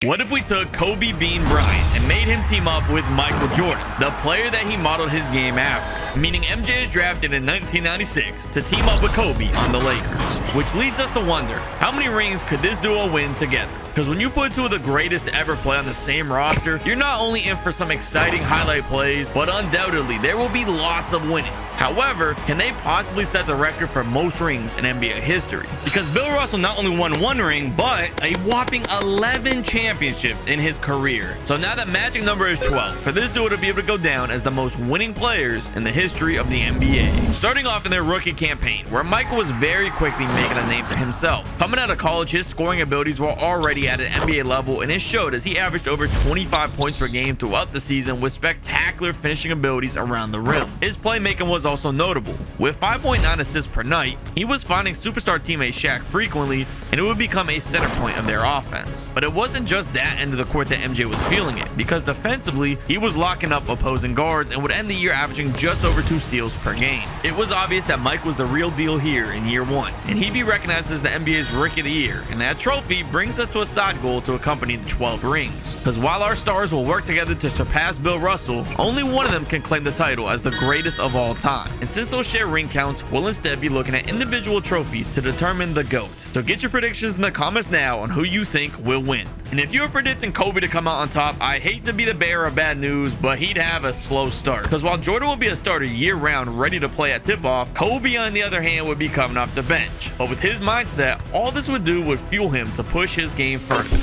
What if we took Kobe Bean Bryant and made him team up with Michael Jordan, the player that he modeled his game after? Meaning MJ is drafted in 1996 to team up with Kobe on the Lakers, which leads us to wonder, how many rings could this duo win together? Because when you put two of the greatest to ever play on the same roster, you're not only in for some exciting highlight plays, but undoubtedly there will be lots of winning. However, can they possibly set the record for most rings in NBA history? Because Bill Russell not only won one ring, but a whopping 11 championships in his career. So now that magic number is 12 for this duo to be able to go down as the most winning players in the history of the NBA. Starting off in their rookie campaign, where Michael was very quickly making a name for himself. Coming out of college, his scoring abilities were already at an NBA level, and it showed as he averaged over 25 points per game throughout the season with spectacular finishing abilities around the rim. His playmaking was also notable. With 5.9 assists per night, he was finding superstar teammate Shaq frequently, and it would become a center point of their offense. But it wasn't just that end of the court that MJ was feeling it, because defensively, he was locking up opposing guards and would end the year averaging just over 2 steals per game. It was obvious that Mike was the real deal here in year one, and he'd be recognized as the NBA's Rookie of the Year, and that trophy brings us to a side goal to accompany the 12 rings. Because while our stars will work together to surpass Bill Russell, only one of them can claim the title as the greatest of all time. And since those shared ring counts, we'll instead be looking at individual trophies to determine the GOAT. So get your predictions in the comments now on who you think will win. And if you're predicting Kobe to come out on top, I hate to be the bearer of bad news, but he'd have a slow start. Because while Jordan will be a starter year-round ready to play at tip-off, Kobe on the other hand would be coming off the bench. But with his mindset, all this would do would fuel him to push his game further.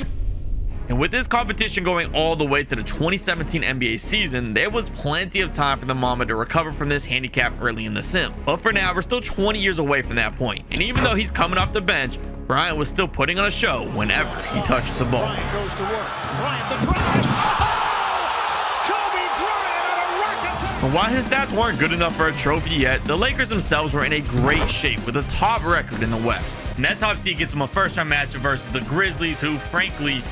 And with this competition going all the way to the 2017 NBA season, there was plenty of time for the Mamba to recover from this handicap early in the sim. But for now, we're still 20 years away from that point. And even though he's coming off the bench, Bryant was still putting on a show whenever he touched the ball. Bryant goes to work. Bryant the drive. Oh! Kobe Bryant on a rocket. And while his stats weren't good enough for a trophy yet, the Lakers themselves were in a great shape with a top record in the West. And that top seed gets them a first-round matchup versus the Grizzlies, who frankly,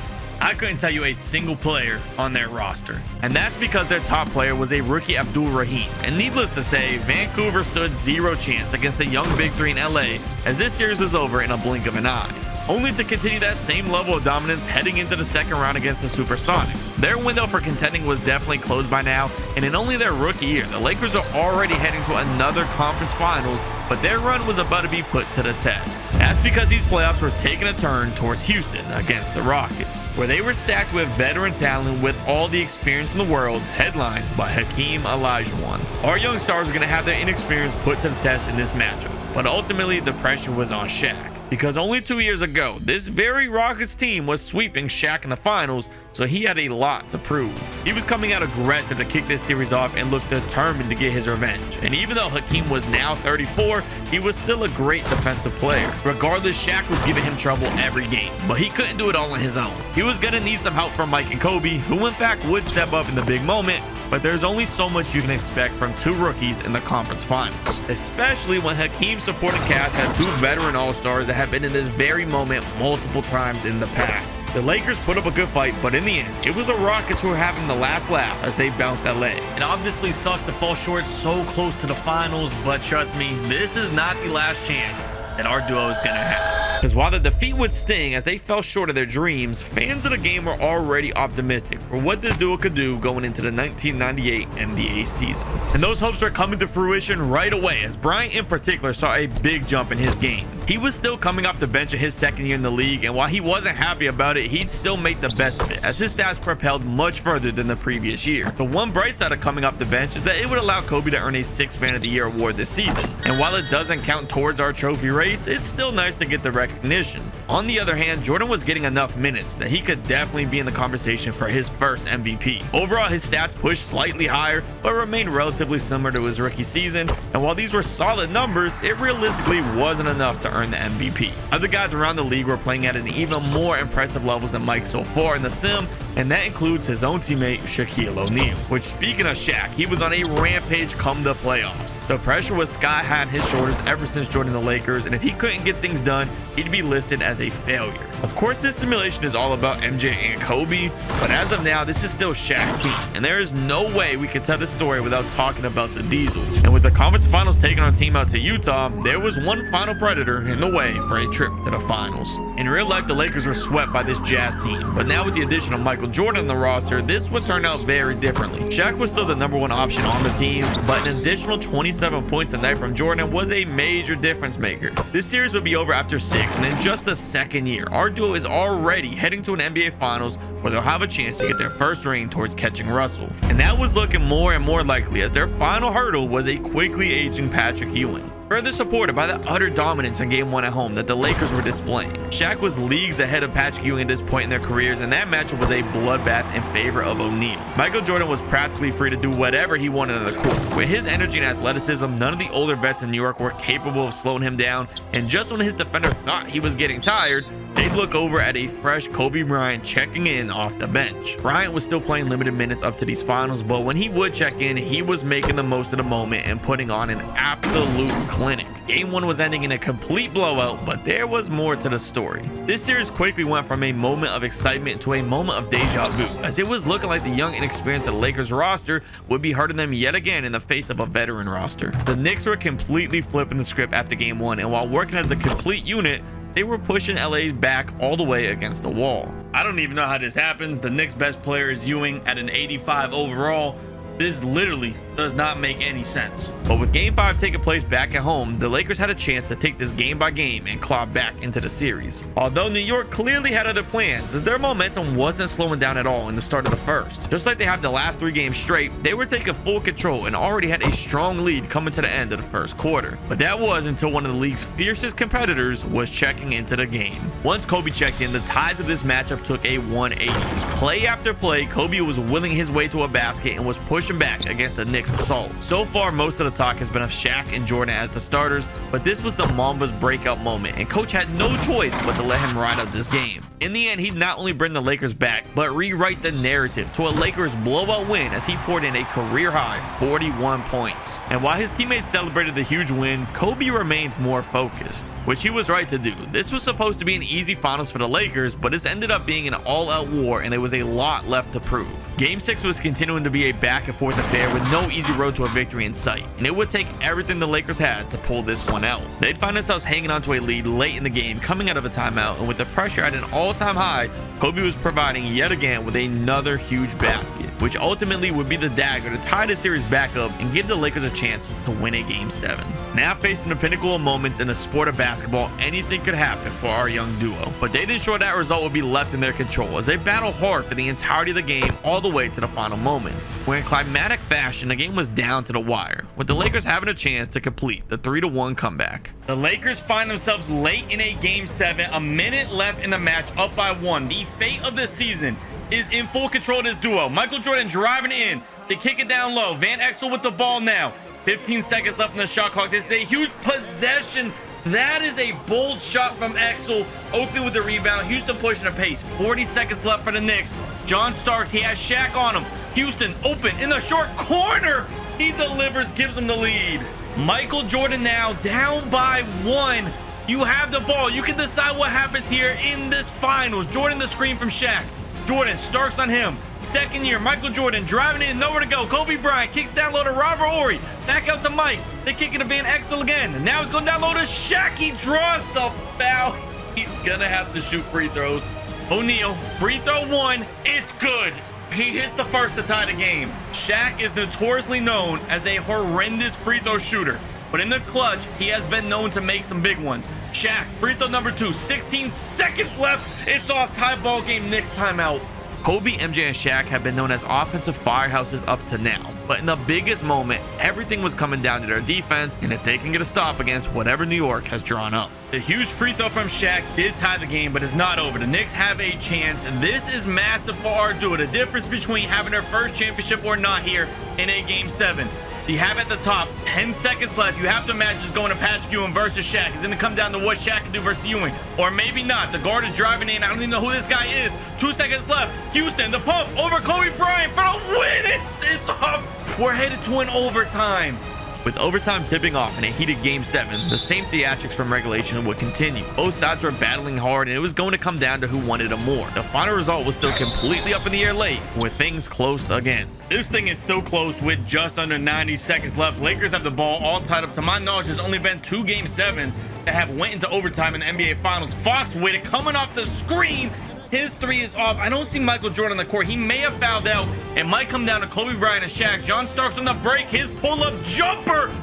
I couldn't tell you a single player on their roster. And that's because their top player was a rookie Abdul Rahim. And needless to say, Vancouver stood zero chance against the young Big Three in LA as this series was over in a blink of an eye, only to continue that same level of dominance heading into the second round against the Supersonics. Their window for contending was definitely closed by now, and in only their rookie year, the Lakers are already heading to another conference finals, but their run was about to be put to the test. That's because these playoffs were taking a turn towards Houston against the Rockets, where they were stacked with veteran talent with all the experience in the world, headlined by Hakeem Olajuwon. Our young stars were going to have their inexperience put to the test in this matchup, but ultimately the pressure was on Shaq. Because only 2 years ago, this very Rockets team was sweeping Shaq in the finals, so he had a lot to prove. He was coming out aggressive to kick this series off and looked determined to get his revenge. And even though Hakeem was now 34, he was still a great defensive player. Regardless, Shaq was giving him trouble every game, but he couldn't do it all on his own. He was gonna need some help from Mike and Kobe, who in fact would step up in the big moment, but there's only so much you can expect from two rookies in the conference finals, especially when Hakeem's supporting cast had two veteran all-stars that have been in this very moment multiple times in the past. The Lakers put up a good fight, but in the end, it was the Rockets who were having the last laugh as they bounced LA. It obviously sucks to fall short so close to the finals, but trust me, this is not the last chance that our duo is gonna have. Because while the defeat would sting as they fell short of their dreams, fans of the game were already optimistic for what this duo could do going into the 1998 NBA season. And those hopes are coming to fruition right away, as Bryant in particular saw a big jump in his game. He was still coming off the bench in his second year in the league, and while he wasn't happy about it, he'd still make the best of it, as his stats propelled much further than the previous year. The one bright side of coming off the bench is that it would allow Kobe to earn a 6th Man of the Year award this season. And while it doesn't count towards our trophy race, it's still nice to get the recognition. On the other hand, Jordan was getting enough minutes that he could definitely be in the conversation for his first MVP. Overall, his stats pushed slightly higher, but remained relatively similar to his rookie season. And while these were solid numbers, it realistically wasn't enough to earn the MVP. Other guys around the league were playing at an even more impressive levels than Mike so far in the sim, and that includes his own teammate Shaquille O'Neal. Which, speaking of Shaq, he was on a rampage come the playoffs. The pressure was sky high on his shoulders ever since joining the Lakers, and if he couldn't get things done, he'd be listed as a failure. Of course, this simulation is all about MJ and Kobe, but as of now, this is still Shaq's team, and there is no way we could tell this story without talking about the Diesel. And with the conference finals taking our team out to Utah, there was one final predator in the way for a trip to the finals. In real life, the Lakers were swept by this Jazz team, but now with the addition of Michael Jordan on the roster, this would turn out very differently. Shaq was still the #1 option on the team, but an additional 27 points a night from Jordan was a major difference maker. This series would be over after 6, and in just the second year, our duo is already heading to an NBA Finals where they'll have a chance to get their first ring towards catching Russell. And that was looking more and more likely as their final hurdle was a quickly aging Patrick Ewing. Further supported by the utter dominance in Game 1 at home that the Lakers were displaying. Shaq was leagues ahead of Patrick Ewing at this point in their careers, and that matchup was a bloodbath in favor of O'Neal. Michael Jordan was practically free to do whatever he wanted on the court. With his energy and athleticism, none of the older vets in New York were capable of slowing him down, and just when his defender thought he was getting tired, they'd look over at a fresh Kobe Bryant checking in off the bench. Bryant was still playing limited minutes up to these finals, but when he would check in, he was making the most of the moment and putting on an absolute clinic. Game 1 was ending in a complete blowout, but there was more to the story. This series quickly went from a moment of excitement to a moment of deja vu, as it was looking like the young inexperienced Lakers roster would be hurting them yet again in the face of a veteran roster. The Knicks were completely flipping the script after Game 1, and while working as a complete unit, they were pushing LA back all the way against the wall. I don't even know how this happens. The Knicks' best player is Ewing at an 85 overall. This literally does not make any sense. But with Game 5 taking place back at home, the Lakers had a chance to take this game by game and claw back into the series. Although New York clearly had other plans, as their momentum wasn't slowing down at all in the start of the first. Just like they have the last 3 games straight, they were taking full control and already had a strong lead coming to the end of the first quarter. But that was until one of the league's fiercest competitors was checking into the game. Once Kobe checked in, the tides of this matchup took a 180. Play after play, Kobe was willing his way to a basket and was pushing back against the Knicks assault. So far, most of the talk has been of Shaq and Jordan as the starters, but this was the Mamba's breakout moment, and coach had no choice but to let him ride out this game. In the end, he'd not only bring the Lakers back, but rewrite the narrative to a Lakers blowout win as he poured in a career-high 41 points. And while his teammates celebrated the huge win, Kobe remains more focused, which he was right to do. This was supposed to be an easy finals for the Lakers, but this ended up being an all-out war, and there was a lot left to prove. Game 6 was continuing to be a back-and-forth affair with no easy road to a victory in sight, and it would take everything the Lakers had to pull this one out. They'd find themselves hanging on to a lead late in the game, coming out of a timeout, and with the pressure at an all-time high, Kobe was providing yet again with another huge basket, which ultimately would be the dagger to tie the series back up and give the Lakers a chance to win a Game 7. Now facing the pinnacle of moments in the sport of basketball, anything could happen for our young duo, but they didn't ensure that result would be left in their control as they battled hard for the entirety of the game all the way to the final moments, where in climatic fashion the game was down to the wire, with the Lakers having a chance to complete the 3-1 comeback. The Lakers find themselves late in a Game 7, a minute left in the match, up by 1. The fate of the season is in full control of this duo. Michael Jordan driving in, they kick it down low. Van Exel with the ball now. 15 seconds left in the shot clock. This is a huge possession. That is a bold shot from Exel. Oakley with the rebound. Houston pushing the pace. 40 seconds left for the Knicks. John Starks, he has Shaq on him. Houston open in the short corner. He delivers, gives him the lead. Michael Jordan now down by 1. You have the ball. You can decide what happens here in this finals. Jordan the screen from Shaq. Jordan, Starks on him. Second year, Michael Jordan driving in, nowhere to go. Kobe Bryant kicks down low to Robert Horry. Back out to Mike. They kick it to Van Exel again. And now he's going down low to Shaq. He draws the foul. He's going to have to shoot free throws. O'Neal, free throw 1. It's good. He hits the first to tie the game. Shaq is notoriously known as a horrendous free throw shooter, but in the clutch, he has been known to make some big ones. Shaq, free throw number 2, 16 seconds left. It's off, tie ball game, Knicks timeout. Kobe, MJ, and Shaq have been known as offensive firehouses up to now, but in the biggest moment, everything was coming down to their defense and if they can get a stop against whatever New York has drawn up. The huge free throw from Shaq did tie the game, but it's not over. The Knicks have a chance, and this is massive for our duo. The difference between having their first championship or not here in a Game 7. You have at the top 10 seconds left. You have to imagine just going to Patrick Ewing versus Shaq. It's going to come down to what Shaq can do versus Ewing, or maybe not. The guard is driving in. I don't even know who this guy is. 2 seconds left. Houston, the pump over Kobe Bryant for the win. It's off. We're headed to an overtime. With overtime tipping off in a heated Game 7, the same theatrics from regulation would continue. Both sides were battling hard, and it was going to come down to who wanted it more. The final result was still completely up in the air late, with things close again. This thing is still close with just under 90 seconds left. Lakers have the ball all tied up. To my knowledge, there's only been 2 Game 7s that have went into overtime in the NBA Finals. Fox with it coming off the screen. His 3 is off. I don't see Michael Jordan on the court. He may have fouled out. It might come down to Kobe Bryant and Shaq. John Starks on the break. His pull-up jumper.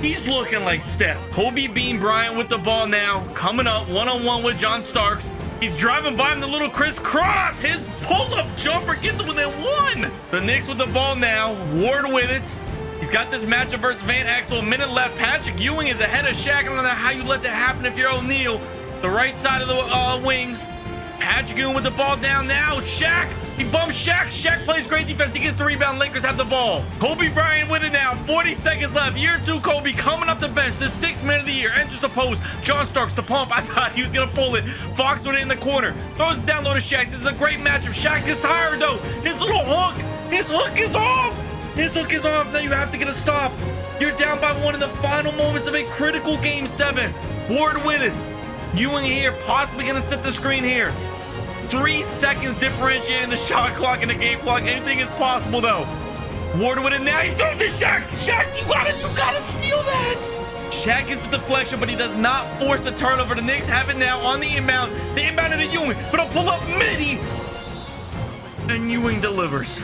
He's looking like Steph. Kobe Bean Bryant with the ball now. Coming up one-on-one with John Starks. He's driving by him, the little crisscross. His pull-up jumper gets him within 1. The Knicks with the ball now. Ward with it. He's got this matchup versus Van Exel. A minute left. Patrick Ewing is ahead of Shaq. I don't know how you let that happen if you're O'Neal. The right side of the wing. Patrick Ewing with the ball down now. Shaq, he bumps Shaq. Shaq plays great defense. He gets the rebound. Lakers have the ball. Kobe Bryant with it now. 40 seconds left. Year 2 Kobe coming up the bench. The 6th man of the year. Enters the post. John Starks the pump. I thought he was going to pull it. Fox with it in the corner. Throws it down low to Shaq. This is a great matchup. Shaq is tired though. His little hook. His hook is off. His hook is off. Now you have to get a stop. You're down by 1 in the final moments of a critical Game 7. Ward with it. Ewing here, possibly going to set the screen here. 3 seconds differentiating the shot clock and the game clock. Anything is possible though. Ward with it now. He throws it. Shaq. Shaq, you gotta steal that. Shaq gets the deflection, but he does not force the turnover. The Knicks have it now on the inbound. The inbound into Ewing, but a pull-up midi. And Ewing delivers.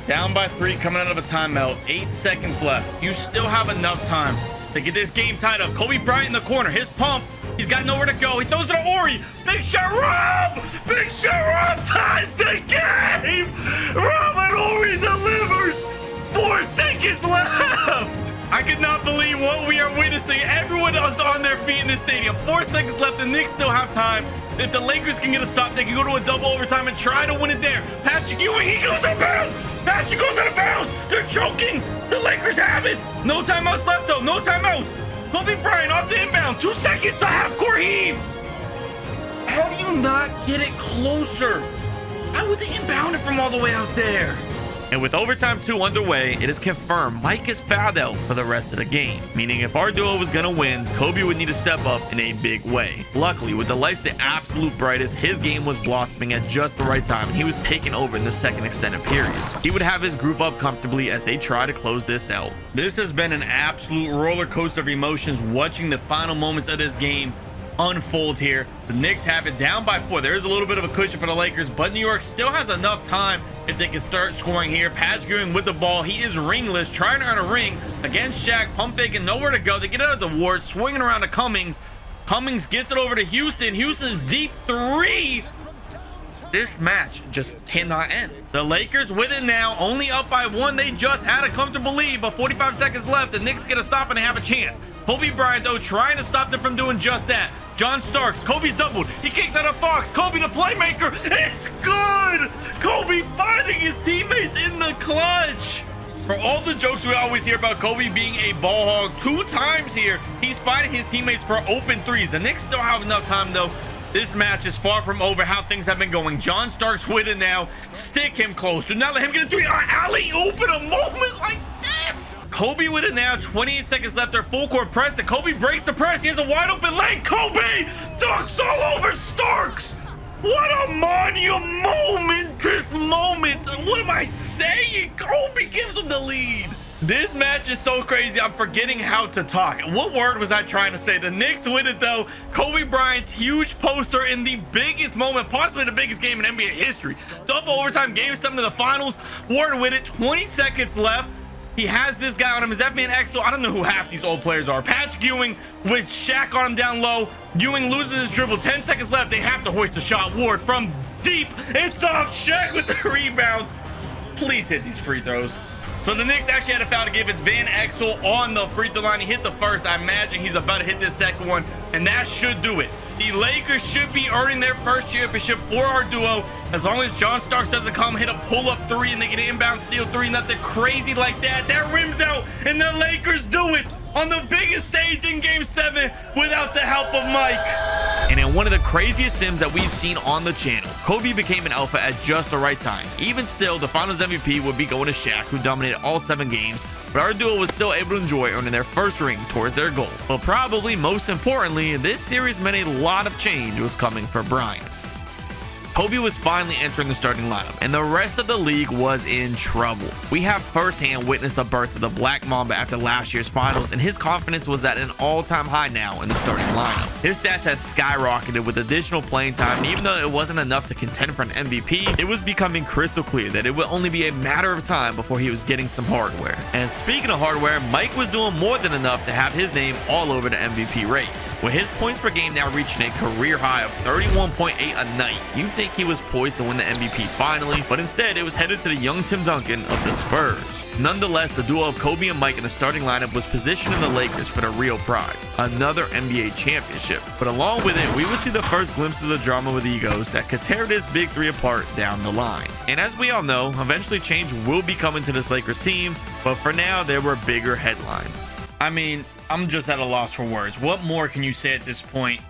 Down by 3, coming out of a timeout. 8 seconds left. You still have enough time to get this game tied up. Kobe Bryant in the corner. His pump. He's got nowhere to go. He throws it to Ori. Big shot, Rob! Big shot, Rob ties the game! Rob and Ori delivers! 4 seconds left! I could not believe what we are witnessing. Everyone is on their feet in this stadium. 4 seconds left. The Knicks still have time. If the Lakers can get a stop, they can go to a double overtime and try to win it there. Patrick Ewing, he goes out of bounds! Patrick goes out of bounds! They're choking! The Lakers have it! No timeouts left, though. No timeouts. Kobe Bryant off the inbound. 2 seconds to half-court heave. How do you not get it closer? How would they inbound it from all the way out there? And with overtime 2 underway, it is confirmed Mike is fouled out for the rest of the game, meaning if our duo was going to win, Kobe would need to step up in a big way. Luckily, with the lights the absolute brightest, his game was blossoming at just the right time, and he was taking over in the second extended period. He would have his group up comfortably as they try to close this out. This has been an absolute roller coaster of emotions watching the final moments of this game unfold here. The Knicks have it down by 4. There is a little bit of a cushion for the Lakers, but New York still has enough time if they can start scoring here. Patrick Ewing with the ball. He is ringless, trying to earn a ring against Shaq. Pump faking, nowhere to go. They get out of the ward, swinging around to Cummings. Cummings gets it over to Houston. Houston's deep 3. This match just cannot end. The Lakers with it now, only up by 1. They just had a comfortable lead, but 45 seconds left. The Knicks get a stop and they have a chance. Kobe Bryant, though, trying to stop them from doing just that. John Starks, Kobe's doubled. He kicks out of Fox. Kobe, the playmaker. It's good. Kobe finding his teammates in the clutch. For all the jokes we always hear about Kobe being a ball hog, 2 times here, he's finding his teammates for open 3s. The Knicks still have enough time, though. This match is far from over. How things have been going. John Starks with it now. Stick him close. Do not let him get a 3. Alley-oop in a moment like this. Kobe with it now. 28 seconds left. Their full court press. And Kobe breaks the press. He has a wide open lane. Kobe dunks all over Starks. What a momentous moment. What am I saying? Kobe gives him the lead. This match is so crazy. I'm forgetting how to talk. What word was I trying to say? The Knicks win it though. Kobe Bryant's huge poster in the biggest moment, possibly the biggest game in NBA history. Double overtime, Game 7 of the finals. Ward with it. 20 seconds left. He has this guy on him. Is that man Exel? I don't know who half these old players are. Patrick Ewing with Shaq on him down low. Ewing loses his dribble. 10 seconds left. They have to hoist a shot. Ward from deep. It's off. Shaq with the rebound. Please hit these free throws. So the Knicks actually had a foul to give. It's Van Exel on the free throw line. He hit the first. I imagine he's about to hit this second one, and that should do it. The Lakers should be earning their first championship for our duo as long as John Starks doesn't come hit a pull-up three and they get an inbound steal three, nothing crazy like that. That rims out and the Lakers do it on the biggest stage in Game 7 without the help of Mike. And in one of the craziest sims that we've seen on the channel, Kobe became an alpha at just the right time. Even still, the finals MVP would be going to Shaq, who dominated all 7 games, but our duo was still able to enjoy earning their first ring towards their goal. But probably most importantly, this series meant a lot of change was coming for Bryant. Kobe was finally entering the starting lineup, and the rest of the league was in trouble. We have firsthand witnessed the birth of the Black Mamba after last year's finals, and his confidence was at an all-time high now in the starting lineup. His stats has skyrocketed with additional playing time, and even though it wasn't enough to contend for an MVP, it was becoming crystal clear that it would only be a matter of time before he was getting some hardware. And speaking of hardware, Mike was doing more than enough to have his name all over the MVP race. With his points per game now reaching a career high of 31.8 a night, you think he was poised to win the MVP finally, but instead it was headed to the young Tim Duncan of the Spurs. Nonetheless, the duo of Kobe and Mike in the starting lineup was positioning the Lakers for the real prize, another NBA championship. But along with it, we would see the first glimpses of drama with egos that could tear this big three apart down the line. And as we all know, eventually change will be coming to this Lakers team, but for now there were bigger headlines. I mean, I'm just at a loss for words. What more can you say at this point?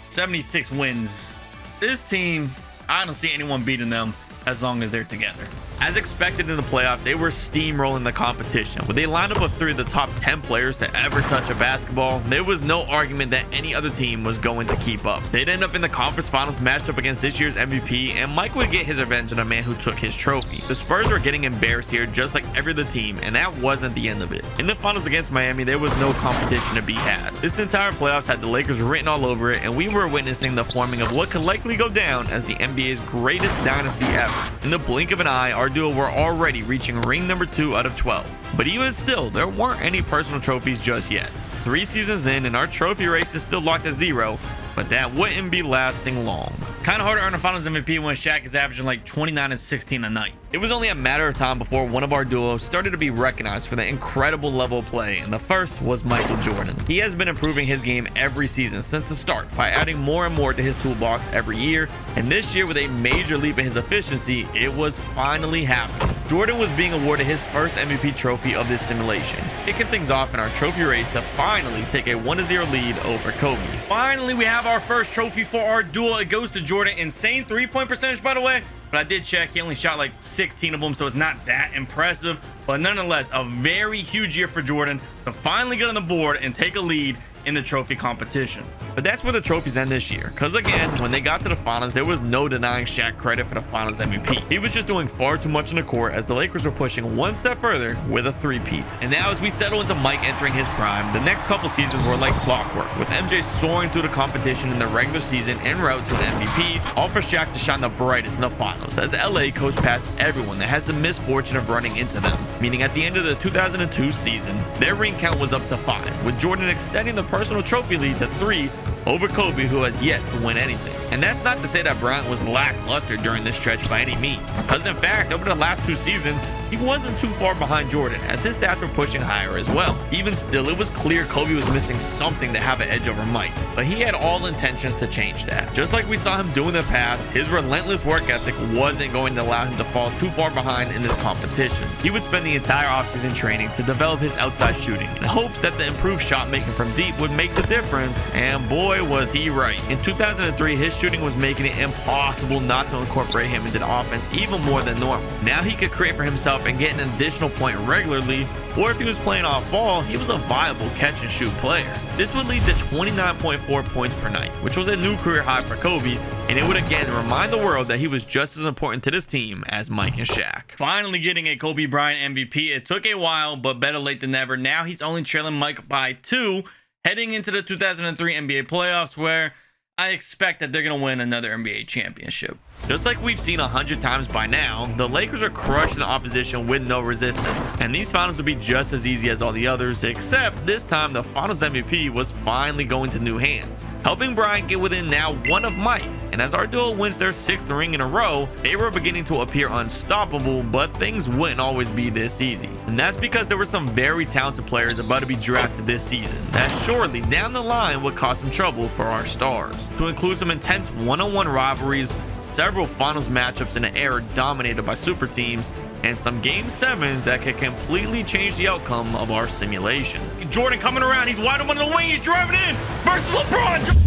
76 wins. This team, I don't see anyone beating them as long as they're together. As expected in the playoffs, they were steamrolling the competition. With a lineup of 3 of the top 10 players to ever touch a basketball, there was no argument that any other team was going to keep up. They'd end up in the conference finals matched up against this year's MVP, and Mike would get his revenge on the man who took his trophy. The Spurs were getting embarrassed here just like every other team, and that wasn't the end of it. In the finals against Miami, there was no competition to be had. This entire playoffs had the Lakers written all over it, and we were witnessing the forming of what could likely go down as the NBA's greatest dynasty ever. In the blink of an eye, our duo were already reaching ring number 2 out of 12. But even still, there weren't any personal trophies just yet. 3 seasons in, and our trophy race is still locked at 0, but that wouldn't be lasting long. Kind of hard to earn a finals MVP when Shaq is averaging like 29 and 16 a night. It was only a matter of time before one of our duos started to be recognized for the incredible level of play, and the first was Michael Jordan. He has been improving his game every season since the start by adding more and more to his toolbox every year, and this year with a major leap in his efficiency, it was finally happening. Jordan was being awarded his first MVP trophy of this simulation, kicking things off in our trophy race to finally take a 1-0 lead over Kobe. Finally, we have our first trophy for our duo. It goes to Jordan. Insane 3-point percentage, by the way, but I did check. He only shot like 16 of them, so it's not that impressive, but nonetheless, a very huge year for Jordan to finally get on the board and take a lead in the trophy competition. But that's where the trophies end this year, because again, when they got to the finals, there was no denying Shaq credit for the finals MVP. He was just doing far too much in the court as the Lakers were pushing one step further with a three-peat. And now as we settle into Mike entering his prime, the next couple seasons were like clockwork, with MJ soaring through the competition in the regular season en route to the MVP, all for Shaq to shine the brightest in the finals as LA coast past everyone that has the misfortune of running into them, meaning at the end of the 2002 season, their ring count was up to 5, with Jordan extending the personal trophy lead to 3 over Kobe, who has yet to win anything. And that's not to say that Bryant was lackluster during this stretch by any means, because in fact, over the last 2 seasons, he wasn't too far behind Jordan, as his stats were pushing higher as well. Even still, it was clear Kobe was missing something to have an edge over Mike, but he had all intentions to change that. Just like we saw him do in the past, his relentless work ethic wasn't going to allow him to fall too far behind in this competition. He would spend the entire offseason training to develop his outside shooting in hopes that the improved shot making from deep would make the difference, and boy was he right. In 2003, his shooting was making it impossible not to incorporate him into the offense even more than normal. Now he could create for himself and get an additional point regularly, or if he was playing off ball, he was a viable catch and shoot player. This would lead to 29.4 points per night, which was a new career high for Kobe, and it would again remind the world that he was just as important to this team as Mike and Shaq. Finally getting a Kobe Bryant MVP. It took a while, but better late than never. Now he's only trailing Mike by 2, heading into the 2003 NBA playoffs, where I expect that they're going to win another NBA championship. Just like we've seen 100 times by now, the Lakers are crushing the opposition with no resistance. And these finals will be just as easy as all the others, except this time the finals MVP was finally going to new hands, helping Bryant get within now 1 of Mike. and as our duo wins their 6th ring in a row, they were beginning to appear unstoppable, but things wouldn't always be this easy. And that's because there were some very talented players about to be drafted this season that surely down the line would cause some trouble for our stars. To include some intense one-on-one rivalries, several finals matchups in an era dominated by super teams, and some game 7s that could completely change the outcome of our simulation. Jordan coming around, he's wide open on the wing, he's driving in versus LeBron.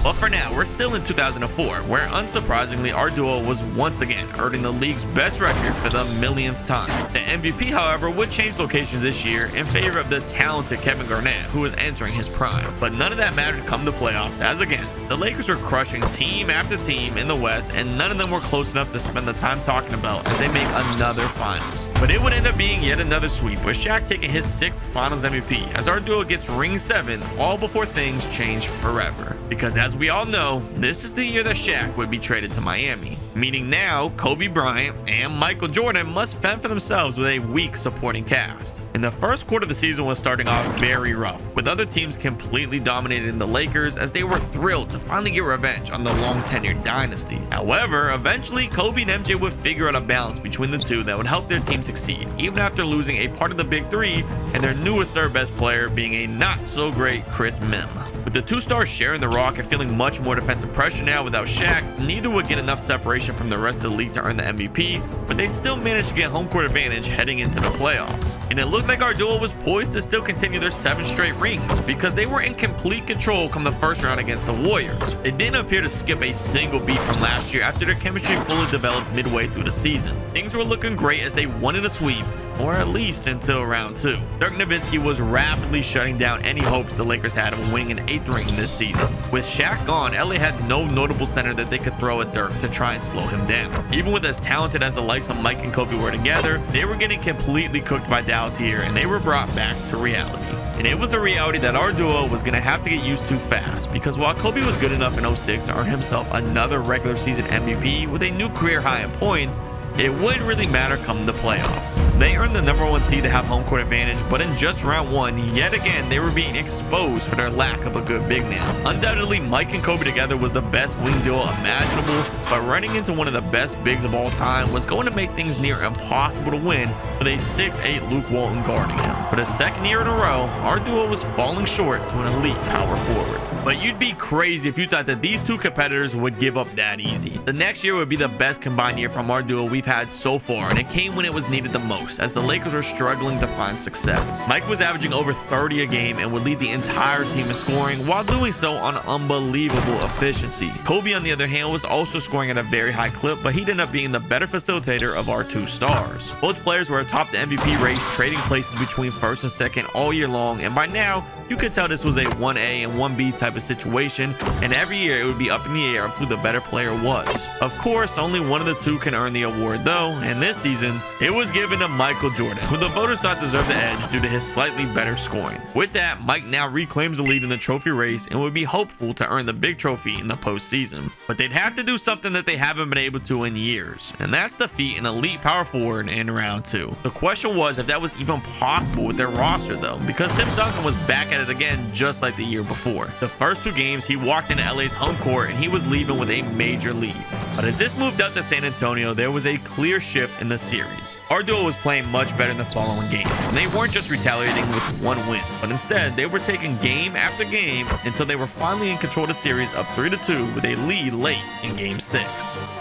But for now, we're still in 2004, where unsurprisingly, our duo was once again earning the league's best record for the millionth time. The MVP, however, would change locations this year in favor of the talented Kevin Garnett, who was entering his prime. But none of that mattered come the playoffs, as again, the Lakers were crushing team after team in the West, and none of them were close enough to spend the time talking about as they make another finals. But it would end up being yet another sweep, with Shaq taking his 6th finals MVP, as our duo gets ring 7, all before things change forever. Because as we all know, this is the year that Shaq would be traded to Miami, meaning now Kobe Bryant and Michael Jordan must fend for themselves with a weak supporting cast. In the first quarter of the season was starting off very rough, with other teams completely dominating the Lakers as they were thrilled to finally get revenge on the long-tenured dynasty. However, eventually Kobe and MJ would figure out a balance between the two that would help their team succeed, even after losing a part of the Big Three and their newest third best player being a not-so-great Chris Mim. With the two stars sharing the rock and feeling much more defensive pressure now without Shaq, neither would get enough separation from the rest of the league to earn the MVP, but they'd still manage to get home court advantage heading into the playoffs. And it looked like our duo was poised to still continue their 7 straight rings because they were in complete control come the first round against the Warriors. They didn't appear to skip a single beat from last year after their chemistry fully developed midway through the season. Things were looking great as they wanted a sweep, or at least until round 2. Dirk Nowitzki was rapidly shutting down any hopes the Lakers had of winning an 8th ring this season. With Shaq gone, LA had no notable center that they could throw at Dirk to try and slow him down. Even with as talented as the likes of Mike and Kobe were together, they were getting completely cooked by Dallas here, and they were brought back to reality. And it was a reality that our duo was going to have to get used to fast, because while Kobe was good enough in 06 to earn himself another regular season MVP with a new career high in points, it wouldn't really matter come the playoffs. They earned the #1 seed to have home court advantage, but in just round 1, yet again, they were being exposed for their lack of a good big man. Undoubtedly, Mike and Kobe together was the best wing duo imaginable, but running into one of the best bigs of all time was going to make things near impossible to win with a 6'8" Luke Walton guarding him. For the second year in a row, our duo was falling short to an elite power forward. But you'd be crazy if you thought that these two competitors would give up that easy. The next year would be the best combined year from our duo we've had so far, and it came when it was needed the most, as the Lakers were struggling to find success. Mike was averaging over 30 a game and would lead the entire team in scoring, while doing so on unbelievable efficiency. Kobe, on the other hand, was also scoring at a very high clip, but he'd end up being the better facilitator of our two stars. Both players were atop the MVP race, trading places between first and second all year long, and by now, you could tell this was a 1A and 1B type of situation, and every year it would be up in the air of who the better player was. Of course, only one of the two can earn the award though, and this season, it was given to Michael Jordan, who the voters thought deserved the edge due to his slightly better scoring. With that, Mike now reclaims the lead in the trophy race and would be hopeful to earn the big trophy in the postseason. But they'd have to do something that they haven't been able to in years, and that's defeat an elite power forward in round 2. The question was if that was even possible with their roster though, because Tim Duncan was back at it again just like the year before. The first 2 games, he walked into LA's home court and he was leaving with a major lead. But as this moved up to San Antonio, there was a clear shift in the series. Our duo was playing much better in the following games, and they weren't just retaliating with 1 win, but instead they were taking game after game until they were finally in control of the series up 3-2 with a lead late in game 6.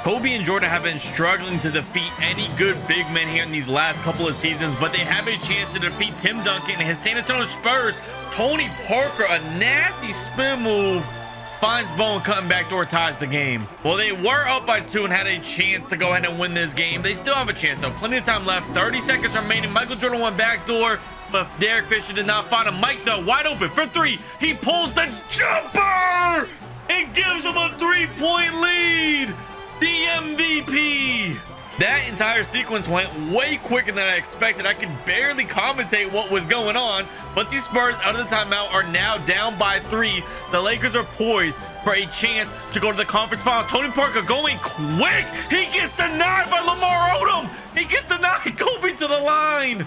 Kobe and Jordan have been struggling to defeat any good big men here in these last couple of seasons, but they have a chance to defeat Tim Duncan and his San Antonio Spurs. Tony Parker, a nasty spin move, finds Bowen cutting backdoor, ties the game. Well, they were up by 2 and had a chance to go ahead and win this game. They still have a chance though. Plenty of time left. 30 seconds remaining. Michael Jordan went backdoor, but Derek Fisher did not find him. Mike though, wide open for 3. He pulls the jumper and gives him a 3-point lead. The MVP. That entire sequence went way quicker than I expected. I could barely commentate what was going on, but the Spurs out of the timeout are now down by 3. The Lakers are poised for a chance to go to the conference finals. Tony Parker going quick. He gets denied by Lamar Odom. He gets denied. Kobe to the line.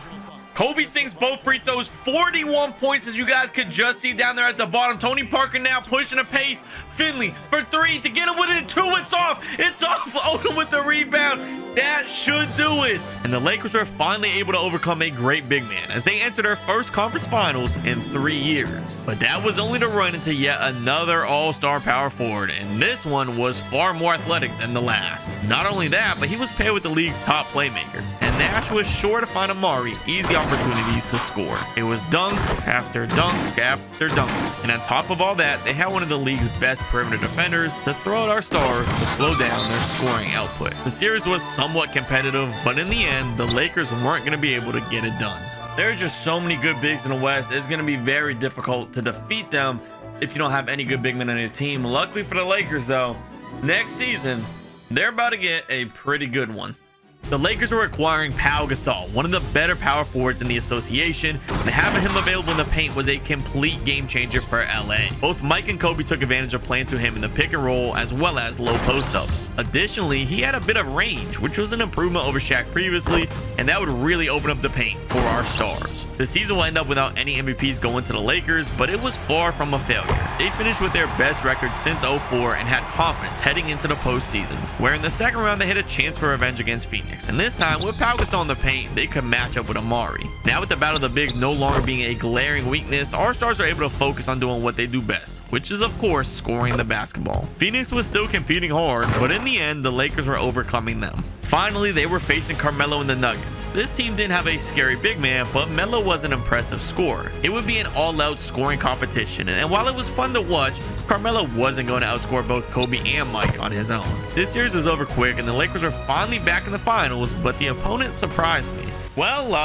Kobe sinks both free throws, 41 points, as you guys could just see down there at the bottom. Tony Parker now pushing the pace. Finley for three to get him within two. It's off. It's off. Odom with the rebound. That should do it. And the Lakers were finally able to overcome a great big man as they entered their first conference finals in 3 years. But that was only to run into yet another all-star power forward, and this one was far more athletic than the last. Not only that, but he was paired with the league's top playmaker, and Nash was sure to find Amari easy opportunities to score. It was dunk after dunk after dunk. And on top of all that, they had one of the league's best perimeter defenders to throw at our stars to slow down their scoring output. The series was somewhat competitive, but in the end, the Lakers weren't going to be able to get it done. There are just so many good bigs in the West. It's going to be very difficult to defeat them if you don't have any good big men on your team. Luckily for the Lakers, though, next season, they're about to get a pretty good one. The Lakers are acquiring Gasol, one of the better power forwards in the association, and having him available in the paint was a complete game changer for LA. Both Mike and Kobe took advantage of playing through him in the pick and roll as well as low post-ups. Additionally, he had a bit of range, which was an improvement over Shaq previously, and that would really open up the paint for our stars. The season will end up without any MVPs going to the Lakers, but it was far from a failure. They finished with their best record since 04 and had confidence heading into the postseason, where in the second round they had a chance for revenge against Phoenix. And this time, with Gasol in the paint, they could match up with Amari. Now with the battle of the bigs no longer being a glaring weakness, our stars are able to focus on doing what they do best, which is of course scoring the basketball. Phoenix was still competing hard, but in the end, the Lakers were overcoming them. Finally, they were facing Carmelo and the Nuggets. This team didn't have a scary big man, but Melo was an impressive scorer. It would be an all-out scoring competition, and while it was fun to watch, Carmelo wasn't going to outscore both Kobe and Mike on his own. This series was over quick, and the Lakers were finally back in the finals, but the opponent surprised me. Well,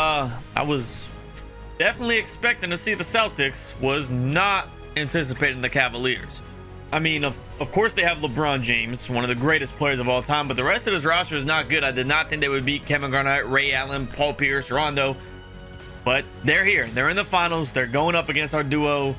I was definitely expecting to see the Celtics, was not anticipating the Cavaliers. I mean, of course they have LeBron James, one of the greatest players of all time, but the rest of this roster is not good. I did not think they would beat Kevin Garnett, Ray Allen, Paul Pierce, Rondo, but they're here. They're in the finals. They're going up against our duo.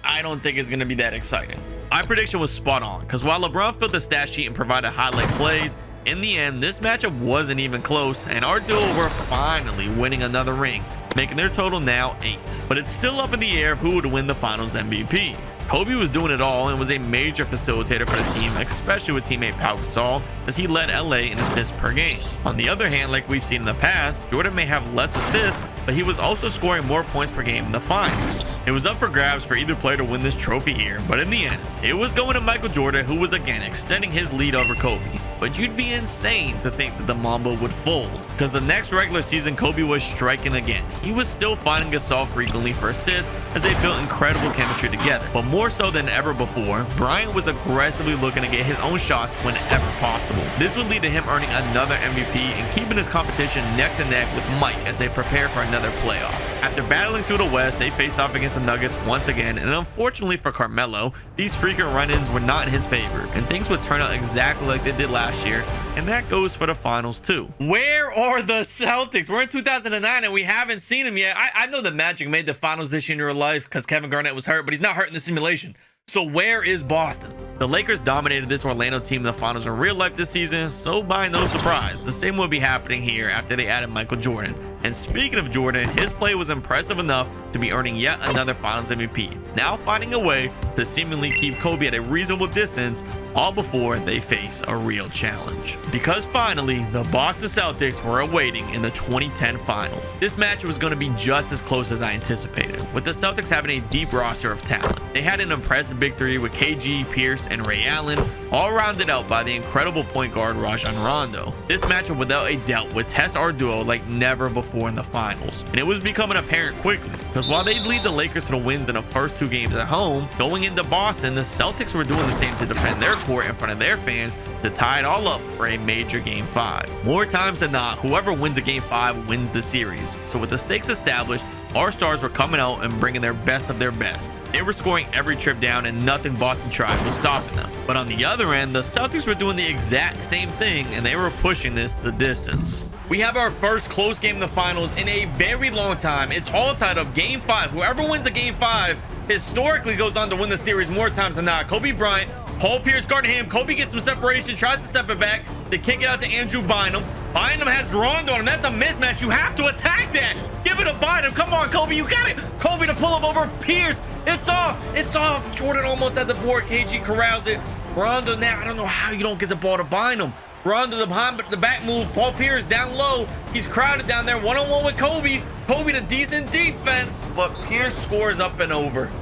I don't think it's going to be that exciting. My prediction was spot on, because while LeBron filled the stat sheet and provided highlight plays, in the end, this matchup wasn't even close, and our duo were finally winning another ring, making their total now 8. But it's still up in the air of who would win the finals MVP. Kobe was doing it all and was a major facilitator for the team, especially with teammate Gasol, as he led LA in assists per game. On the other hand, like we've seen in the past, Jordan may have less assists, but he was also scoring more points per game in the finals. It was up for grabs for either player to win this trophy here, but in the end, it was going to Michael Jordan, who was again extending his lead over Kobe. But you'd be insane to think that the Mamba would fold, because the next regular season, Kobe was striking again. He was still finding Gasol frequently for assists as they built incredible chemistry together. But more so than ever before, Bryant was aggressively looking to get his own shots whenever possible. This would lead to him earning another MVP and keeping his competition neck to neck with Mike as they prepare for another playoffs. After battling through the West, they faced off against the Nuggets once again, and unfortunately for Carmelo, these frequent run-ins were not in his favor, and things would turn out exactly like they did last year, and that goes for the finals too. Where are the Celtics? We're in 2009 and we haven't seen them yet. I know the Magic made the finals this year in real life because Kevin Garnett was hurt, but he's not hurt in the simulation. So where is Boston? The Lakers dominated this Orlando team in the finals in real life this season, so by no surprise, the same will be happening here after they added Michael Jordan. And speaking of Jordan, his play was impressive enough to be earning yet another finals MVP, now finding a way to seemingly keep Kobe at a reasonable distance, all before they face a real challenge. Because finally, the Boston Celtics were awaiting in the 2010 finals. This match was going to be just as close as I anticipated, with the Celtics having a deep roster of talent. They had an impressive big three with KG, Pierce, and Ray Allen, all rounded out by the incredible point guard Rajon Rondo. This matchup without a doubt would test our duo like never before in the finals, and it was becoming apparent quickly, because while they'd lead the Lakers to the wins in the first 2 games at home, going into Boston, the Celtics were doing the same to defend their court in front of their fans to tie it all up for a major Game 5. More times than not, whoever wins a Game 5 wins the series. So with the stakes established, our stars were coming out and bringing their best of their best. They were scoring every trip down, and nothing Boston tried was stopping them. But on the other end, the Celtics were doing the exact same thing, and they were pushing this the distance. We have our first close game in the finals in a very long time. It's all tied up. Game 5. Whoever wins a Game 5 historically goes on to win the series more times than not. Kobe Bryant, Paul Pierce guarding him. Kobe gets some separation, tries to step it back. They kick it out to Andrew Bynum. Bynum has Rondo on him. That's a mismatch. You have to attack that. Give it to Bynum. Come on, Kobe. You got it. Kobe to pull up over Pierce. It's off. It's off. Jordan almost at the board. KG corrals it. Rondo now. I don't know how you don't get the ball to Bynum. Rondo the back move. Paul Pierce down low. He's crowded down there. One-on-one with Kobe. Kobe to decent defense, but Pierce scores up and over.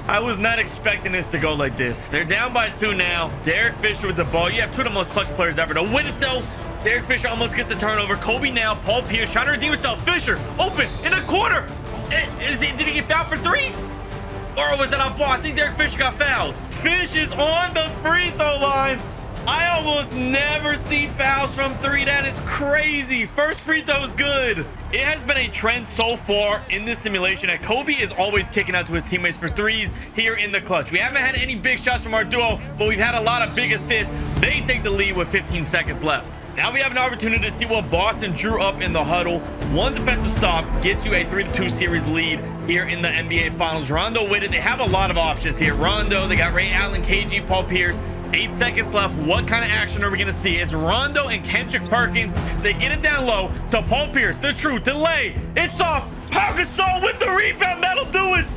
I was not expecting this to go like this. They're down by 2 now. Derek Fisher with the ball. You have 2 of the most clutch players ever to win it though. Derek Fisher almost gets the turnover. Kobe now. Paul Pierce trying to redeem himself. Fisher open in the corner. Did he get fouled for 3? Or was that on ball? I think Derek Fisher got fouled. Fish is on the free throw line. I almost never see fouls from 3. That is crazy. First free throw is good. It has been a trend so far in this simulation that Kobe is always kicking out to his teammates for 3s here in the clutch. We haven't had any big shots from our duo, but we've had a lot of big assists. They take the lead with 15 seconds left. Now we have an opportunity to see what Boston drew up in the huddle. One defensive stop gets you a 3-2 series lead here in the NBA Finals. Rondo with it. They have a lot of options here. Rondo, they got Ray Allen, KG, Paul Pierce. 8 seconds left. What kind of action are we going to see? It's Rondo and Kendrick Perkins. They get it down low to Paul Pierce. The truth, delay. It's off. Pau Gasol with the rebound. That'll do it.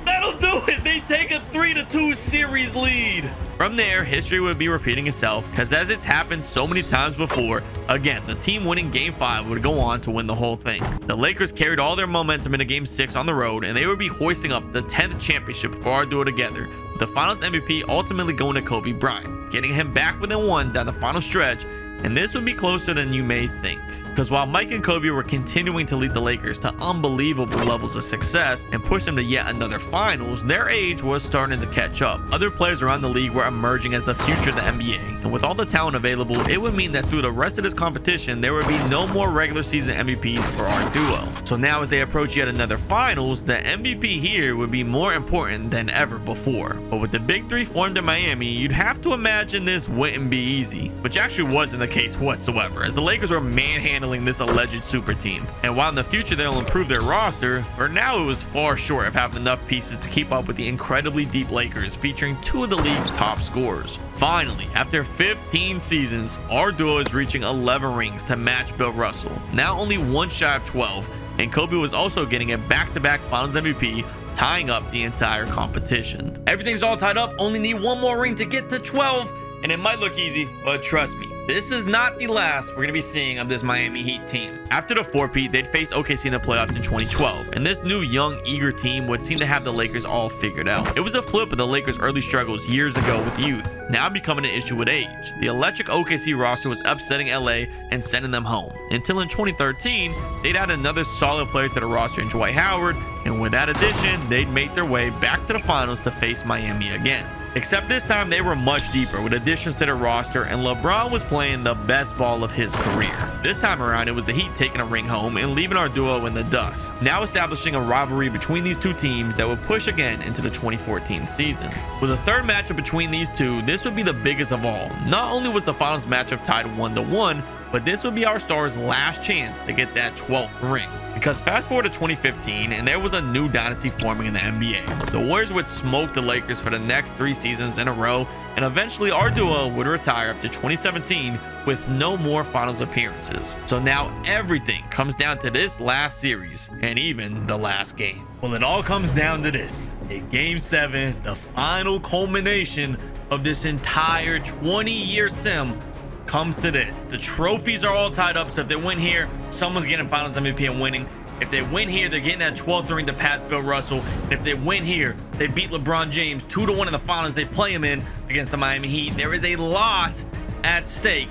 That'll do it. They take a 3-2 series lead. From there, history would be repeating itself because as it's happened so many times before, again, the team winning Game 5 would go on to win the whole thing. The Lakers carried all their momentum into Game 6 on the road, and they would be hoisting up the 10th championship for our duo together, with the Finals MVP ultimately going to Kobe Bryant, getting him back within 1 down the final stretch, and this would be closer than you may think. Because while Mike and Kobe were continuing to lead the Lakers to unbelievable levels of success and push them to yet another finals, their age was starting to catch up. Other players around the league were emerging as the future of the NBA, and with all the talent available, it would mean that through the rest of this competition, there would be no more regular season MVPs for our duo. So now as they approach yet another finals, the MVP here would be more important than ever before. But with the Big 3 formed in Miami, you'd have to imagine this wouldn't be easy, which actually wasn't the case whatsoever, as the Lakers were manhandling this alleged super team. And while in the future they'll improve their roster, for now it was far short of having enough pieces to keep up with the incredibly deep Lakers featuring 2 of the league's top scorers. Finally, after 15 seasons, our duo is reaching 11 rings to match Bill Russell, now only 1 shy of 12, and Kobe was also getting a back-to-back Finals MVP, tying up the entire competition. Everything's all tied up, only need 1 more ring to get to 12, and it might look easy, but trust me, this is not the last we're going to be seeing of this Miami Heat team. After the 4-peat, they'd face OKC in the playoffs in 2012, and this new young, eager team would seem to have the Lakers all figured out. It was a flip of the Lakers' early struggles years ago with youth, now becoming an issue with age. The electric OKC roster was upsetting LA and sending them home, until in 2013, they'd add another solid player to the roster in Dwight Howard, and with that addition, they'd make their way back to the finals to face Miami again. Except this time they were much deeper with additions to their roster, and LeBron was playing the best ball of his career. This time around it was the Heat taking a ring home and leaving our duo in the dust, now establishing a rivalry between these 2 teams that would push again into the 2014 season. With a third matchup between these 2, this would be the biggest of all. Not only was the finals matchup tied 1-1, but this would be our stars' last chance to get that 12th ring. Because fast forward to 2015 and there was a new dynasty forming in the NBA. The Warriors would smoke the Lakers for the next 3 seasons in a row, and eventually our duo would retire after 2017 with no more finals appearances. So now everything comes down to this last series and even the last game. Well, it all comes down to this. In Game 7, the final culmination of this entire 20-year sim comes to this. The trophies are all tied up, so if they win here, someone's getting Finals MVP and winning. If they win here, they're getting that 12th ring to pass Bill Russell. And if they win here, they beat LeBron James 2-1 in the finals they play him in against the Miami Heat. There is a lot at stake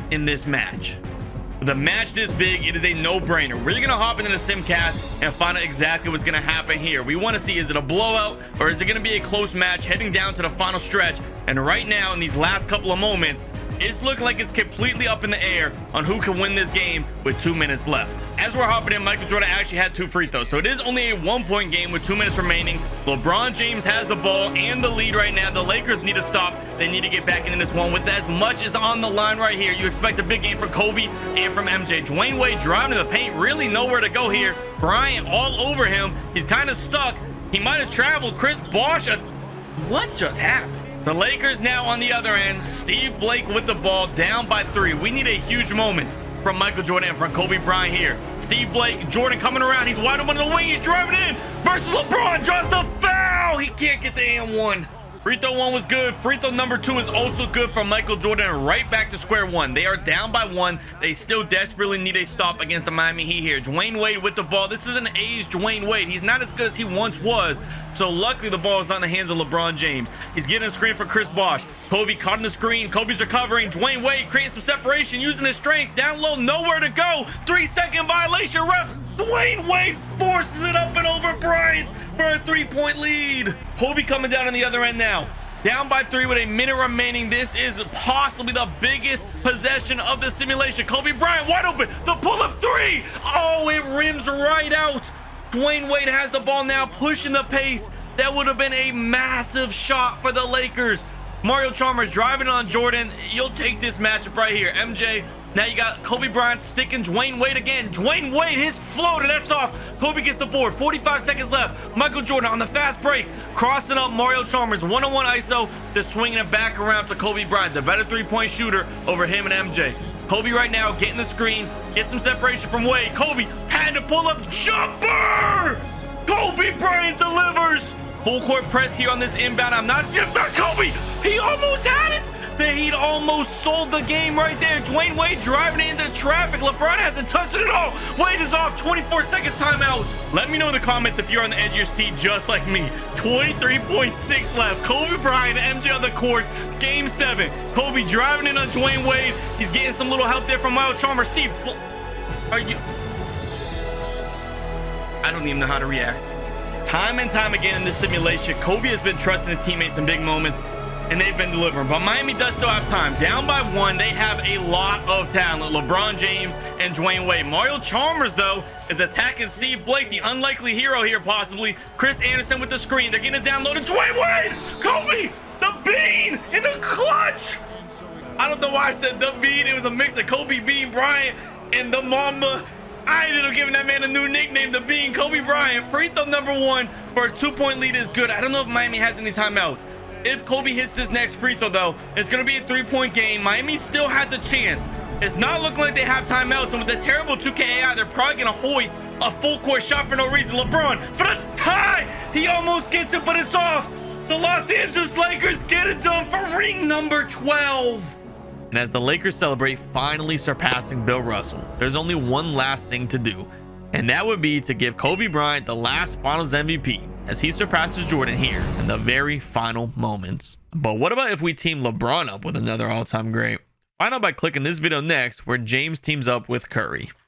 in this match. With a match this big, it is a no-brainer. We're gonna hop into the Simcast and find out exactly what's gonna happen here. We want to see, is it a blowout or is it gonna be a close match heading down to the final stretch? And right now, in these last couple of moments, it's looking like it's completely up in the air on who can win this game with 2 minutes left. As we're hopping in, Michael Jordan actually had 2 free throws, so it is only a 1-point game with 2 minutes remaining. LeBron James has the ball and the lead right now. The Lakers need to stop. They need to get back into this one. With as much as on the line right here, you expect a big game from Kobe and from MJ. Dwayne Wade driving to the paint, really nowhere to go here. Bryant all over him. He's kind of stuck. He might have traveled. Chris Bosh, what just happened? The Lakers now on the other end. Steve Blake with the ball, down by 3. We need a huge moment from Michael Jordan and from Kobe Bryant here. Steve Blake, Jordan coming around. He's wide open on the wing. He's driving in versus LeBron. Draws the foul. He can't get the and one. Free throw one was good. Free throw number two is also good from Michael Jordan. Right back to square one. They are down by one. They still desperately need a stop against the Miami Heat here. Dwayne Wade with the ball. This is an aged Dwayne Wade. He's not as good as he once was. So luckily the ball is not in the hands of LeBron James. He's getting a screen for Chris Bosh. Kobe caught in the screen. Kobe's recovering. Dwayne Wade creating some separation, using his strength. Down low, nowhere to go. 3-second violation. Ref Dwayne Wade forces it up and over Bryant for a 3-point lead. Kobe coming down on the other end now. Down by 3 with a minute remaining. This is possibly the biggest possession of the simulation. Kobe Bryant wide open. The pull-up 3. Oh, it rims right out. Dwayne Wade has the ball now, pushing the pace. That would have been a massive shot for the Lakers. Mario Chalmers driving on Jordan. You'll take this matchup right here. MJ. Now you got Kobe Bryant sticking Dwayne Wade again. Dwayne Wade, his floater, that's off. Kobe gets the board. 45 seconds left. Michael Jordan on the fast break. Crossing up Mario Chalmers. One-on-one ISO. Just swinging it back around to Kobe Bryant, the better three-point shooter over him and MJ. Kobe right now getting the screen. Get some separation from Wade. Kobe had to pull up. Jumper! Kobe Bryant delivers. Full court press here on this inbound. I'm not seeing Kobe. He almost had it. The Heat almost sold the game right there. Dwayne Wade driving into traffic. LeBron hasn't touched it at all. Wade is off. 24 seconds timeout. Let me know in the comments if you're on the edge of your seat just like me. 23.6 left. Kobe Bryant and MJ on the court. Game 7. Kobe driving in on Dwayne Wade. He's getting some little help there from Miles Chalmers. Steve, are you... I don't even know how to react. Time and time again in this simulation, Kobe has been trusting his teammates in big moments, and they've been delivering. But Miami does still have time. Down by 1, they have a lot of talent. LeBron James and Dwayne Wade. Mario Chalmers, though, is attacking Steve Blake, the unlikely hero here, possibly. Chris Anderson with the screen. They're getting it down low to Dwayne Wade. Kobe, the bean in the clutch. I don't know why I said the bean. It was a mix of Kobe Bean Bryant and the Mamba. I ended up giving that man a new nickname, the Bean. Kobe Bryant. Free throw number 1 for a 2-point lead is good. I don't know if Miami has any timeouts. If Kobe hits this next free throw, though, it's going to be a 3-point game. Miami still has a chance. It's not looking like they have timeouts, and with the terrible 2K AI, they're probably going to hoist a full-court shot for no reason. LeBron for the tie. He almost gets it, but it's off. The Los Angeles Lakers get it done for ring number 12. And as the Lakers celebrate finally surpassing Bill Russell, there's only one last thing to do, and that would be to give Kobe Bryant the last Finals MVP as he surpasses Jordan here in the very final moments. But what about if we team LeBron up with another all-time great? Find out by clicking this video next, where James teams up with Curry.